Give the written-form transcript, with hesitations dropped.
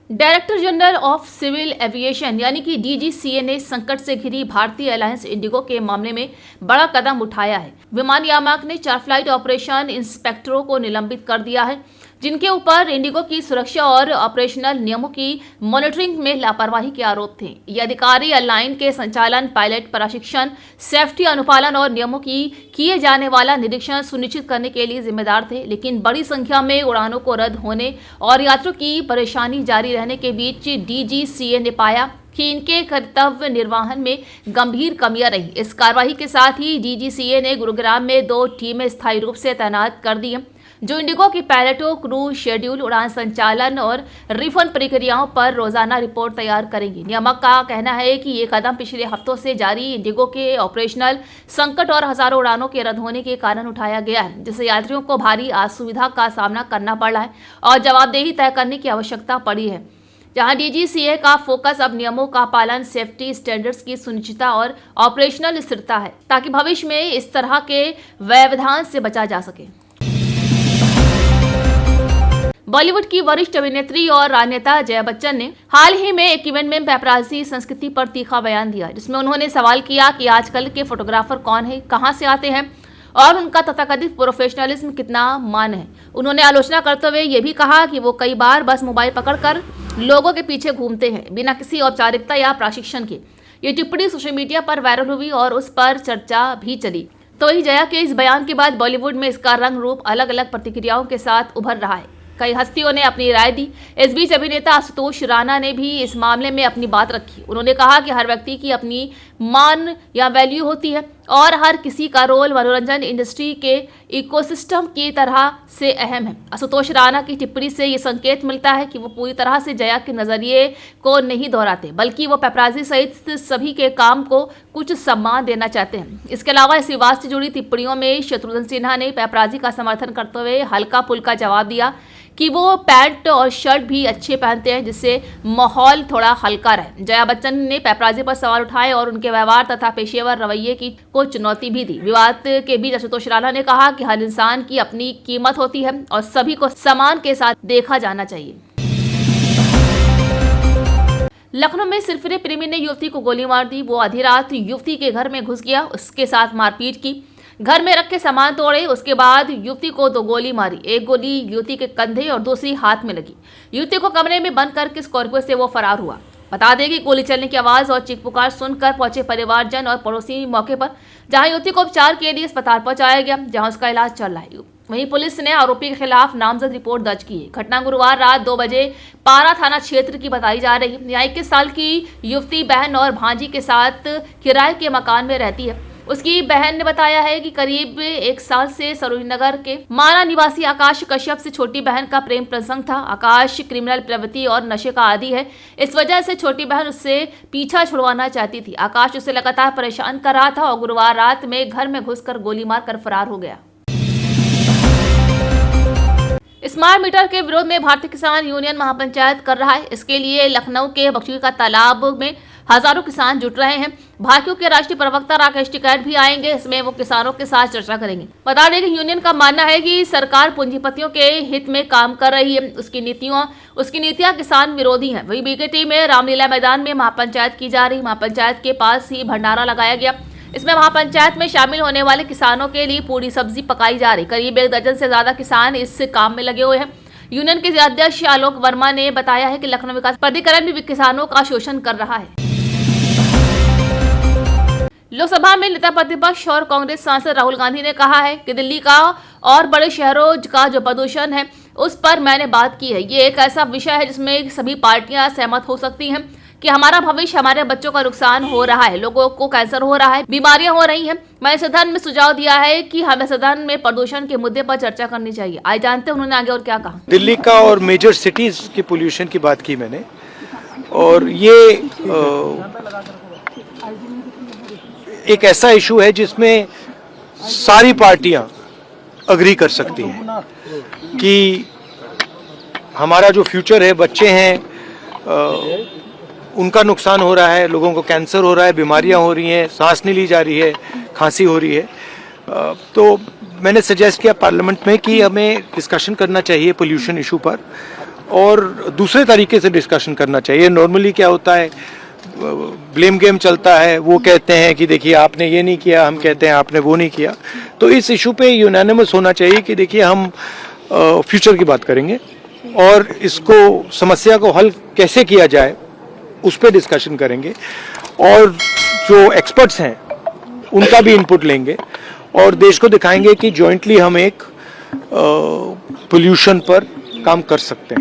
Director general of civil aviation यानी कि DGCA ने संकट से घिरी भारतीय एयरलाइंस इंडिगो के मामले में बड़ा कदम उठाया है। विमान नियामक ने 4 फ्लाइट ऑपरेशन इंस्पेक्टरों को निलंबित कर दिया है, जिनके ऊपर इंडिगो की सुरक्षा और ऑपरेशनल नियमों की मॉनिटरिंग में लापरवाही के आरोप थे। ये अधिकारी एयरलाइन के संचालन, पायलट प्रशिक्षण, सेफ्टी अनुपालन और नियमों की किए जाने वाला निरीक्षण सुनिश्चित करने के लिए जिम्मेदार थे। लेकिन बड़ी संख्या में उड़ानों को रद्द होने और यात्रियों की परेशानी जारी रहने के बीच डीजीसीए ने पाया कि इनके कर्तव्य निर्वहन में गंभीर कमियां रही। इस कार्रवाई के साथ ही डीजीसीए ने गुरुग्राम में 2 टीमें स्थायी रूप से तैनात कर दी हैं, जो इंडिगो की पायलटों, क्रू शेड्यूल, उड़ान संचालन और रिफंड प्रक्रियाओं पर रोजाना रिपोर्ट तैयार करेंगी। नियामक का कहना है कि ये कदम पिछले हफ्तों से जारी इंडिगो के ऑपरेशनल संकट और हजारों उड़ानों के रद्द होने के कारण उठाया गया है, जिससे यात्रियों को भारी असुविधा का सामना करना पड़ रहा है और जवाबदेही तय करने की आवश्यकता पड़ी है। जहां डीजीसीए का फोकस अब नियमों का पालन, सेफ्टी स्टैंडर्ड्स की सुनिश्चितता और ऑपरेशनल स्थिरता है, ताकि भविष्य में इस तरह के व्यवधान से बचा जा सके। बॉलीवुड की वरिष्ठ अभिनेत्री और राजनेता जया बच्चन ने हाल ही में एक इवेंट में पेपराजी संस्कृति पर तीखा बयान दिया, जिसमें उन्होंने सवाल किया कि आजकल के फोटोग्राफर कौन है, कहां से आते हैं और उनका तथाकथित प्रोफेशनलिज्म कितना मान है। उन्होंने आलोचना करते हुए ये भी कहा कि वो कई बार बस मोबाइल पकड़कर लोगों के पीछे घूमते हैं, बिना किसी औपचारिकता या प्रशिक्षण के। ये टिप्पणी सोशल मीडिया पर वायरल हुई और उस पर चर्चा भी चली। तो वही जया के इस बयान के बाद बॉलीवुड में इसका रंग रूप अलग अलग प्रतिक्रियाओं के साथ उभर रहा है। कई हस्तियों ने अपनी राय दी। इस बीच अभिनेता आशुतोष राणा ने भी इस मामले में अपनी बात रखी। उन्होंने कहा कि हर व्यक्ति की अपनी मान या वैल्यू होती है और हर किसी का रोल मनोरंजन इंडस्ट्री के इकोसिस्टम की तरह से अहम है। आशुतोष राणा की टिप्पणी से ये संकेत मिलता है कि वो पूरी तरह से जया के नजरिए को नहीं दोहराते, बल्कि वो पेपराजी सहित सभी के काम को कुछ सम्मान देना चाहते हैं। इसके अलावा इस विवाद से जुड़ी टिप्पणियों में शत्रुघ्न सिन्हा ने पेपराजी का समर्थन करते हुए हल्का फुल्का जवाब दिया कि वो पैंट और शर्ट भी अच्छे पहनते हैं, जिससे माहौल थोड़ा हल्का रहे। जया बच्चन ने पेपराजी पर सवाल उठाए और उनके व्यवहार तथा पेशेवर रवैये को चुनौती भी दी। विवाद के बीच आशुतोष राणा ने कहा कि हर इंसान की अपनी कीमत होती है और सभी को सम्मान के साथ देखा जाना चाहिए। लखनऊ में सिरफिरे प्रेमी ने युवती को गोली मार दी। वो आधी रात युवती के घर में घुस गया, उसके साथ मारपीट की, घर में रखे सामान तोड़े। उसके बाद युवती को 2 गोली मारी। एक गोली युवती के कंधे और दूसरी हाथ में लगी। युवती को कमरे में बंद करके स्कॉर्पियो से वो फरार हुआ। बता दें कि गोली चलने की आवाज और चीख पुकार सुनकर पहुंचे परिवारजन और पड़ोसी मौके पर, जहां युवती को उपचार के लिए अस्पताल पहुंचाया गया, जहां उसका इलाज चल रहा है। वहीं पुलिस ने आरोपी के खिलाफ नामजद रिपोर्ट दर्ज की है। घटना गुरुवार रात 2 बजे पारा थाना क्षेत्र की बताई जा रही है। 21 साल की युवती बहन और भांजी के साथ किराए के मकान में रहती है। उसकी बहन ने बताया है कि करीब 1 साल से सरोजनी नगर के माना निवासी आकाश कश्यप से छोटी बहन का प्रेम प्रसंग था। आकाश क्रिमिनल प्रवृत्ति और नशे का आदी है। इस वजह से छोटी बहन उससे पीछा छुड़वाना चाहती थी। आकाश उसे लगातार परेशान कर रहा था और गुरुवार रात में घर में घुसकर गोली मारकर फरार हो गया। स्मार्ट मीटर के विरोध में भारतीय किसान यूनियन महापंचायत कर रहा है। इसके लिए लखनऊ के बख्शी का तालाब में हजारों किसान जुट रहे हैं। भाजपा के राष्ट्रीय प्रवक्ता राकेश टिकैत भी आएंगे। इसमें वो किसानों के साथ चर्चा करेंगे। बता दें कि यूनियन का मानना है कि सरकार पूंजीपतियों के हित में काम कर रही है। उसकी नीतियां किसान विरोधी हैं। वही बीकेटी में रामलीला मैदान में महापंचायत की जा रही। महापंचायत के पास ही भंडारा लगाया गया। इसमें महापंचायत में शामिल होने वाले किसानों के लिए पूरी सब्जी पकाई जा रही। करीब 1 दर्जन से ज्यादा किसान इस काम में लगे हुए हैं। यूनियन के अध्यक्ष आलोक वर्मा ने बताया है कि लखनऊ विकास प्राधिकरण भी किसानों का शोषण कर रहा है। लोकसभा में नेता प्रतिपक्ष और कांग्रेस सांसद राहुल गांधी ने कहा है कि दिल्ली का और बड़े शहरों का जो प्रदूषण है उस पर मैंने बात की है। ये एक ऐसा विषय है जिसमें सभी पार्टियां सहमत हो सकती हैं कि हमारा भविष्य, हमारे बच्चों का नुकसान हो रहा है, लोगों को कैंसर हो रहा है, बीमारियां हो रही हैं। मैंने सदन में सुझाव दिया है कि हमें सदन में प्रदूषण के मुद्दे पर चर्चा करनी चाहिए। आज जानते हैं उन्होंने आगे और क्या कहा। दिल्ली का और मेजर सिटीज की पोल्यूशन की बात की मैंने, और ये एक ऐसा इशू है जिसमें सारी पार्टियां अग्री कर सकती हैं कि हमारा जो फ्यूचर है, बच्चे हैं, उनका नुकसान हो रहा है, लोगों को कैंसर हो रहा है, बीमारियां हो रही हैं, सांस नहीं ली जा रही है, खांसी हो रही है। तो मैंने सजेस्ट किया पार्लियामेंट में कि हमें डिस्कशन करना चाहिए पोल्यूशन इशू पर, और दूसरे तरीके से डिस्कशन करना चाहिए। नॉर्मली क्या होता है, ब्लेम गेम चलता है, वो कहते हैं कि देखिए आपने ये नहीं किया, हम कहते हैं आपने वो नहीं किया। तो इस इशू पे यूनानिमस होना चाहिए कि देखिए हम फ्यूचर की बात करेंगे और इसको समस्या को हल कैसे किया जाए उस पर डिस्कशन करेंगे और जो एक्सपर्ट्स हैं उनका भी इनपुट लेंगे और देश को दिखाएंगे कि जॉइंटली हम एक पोल्यूशन पर काम कर सकते हैं।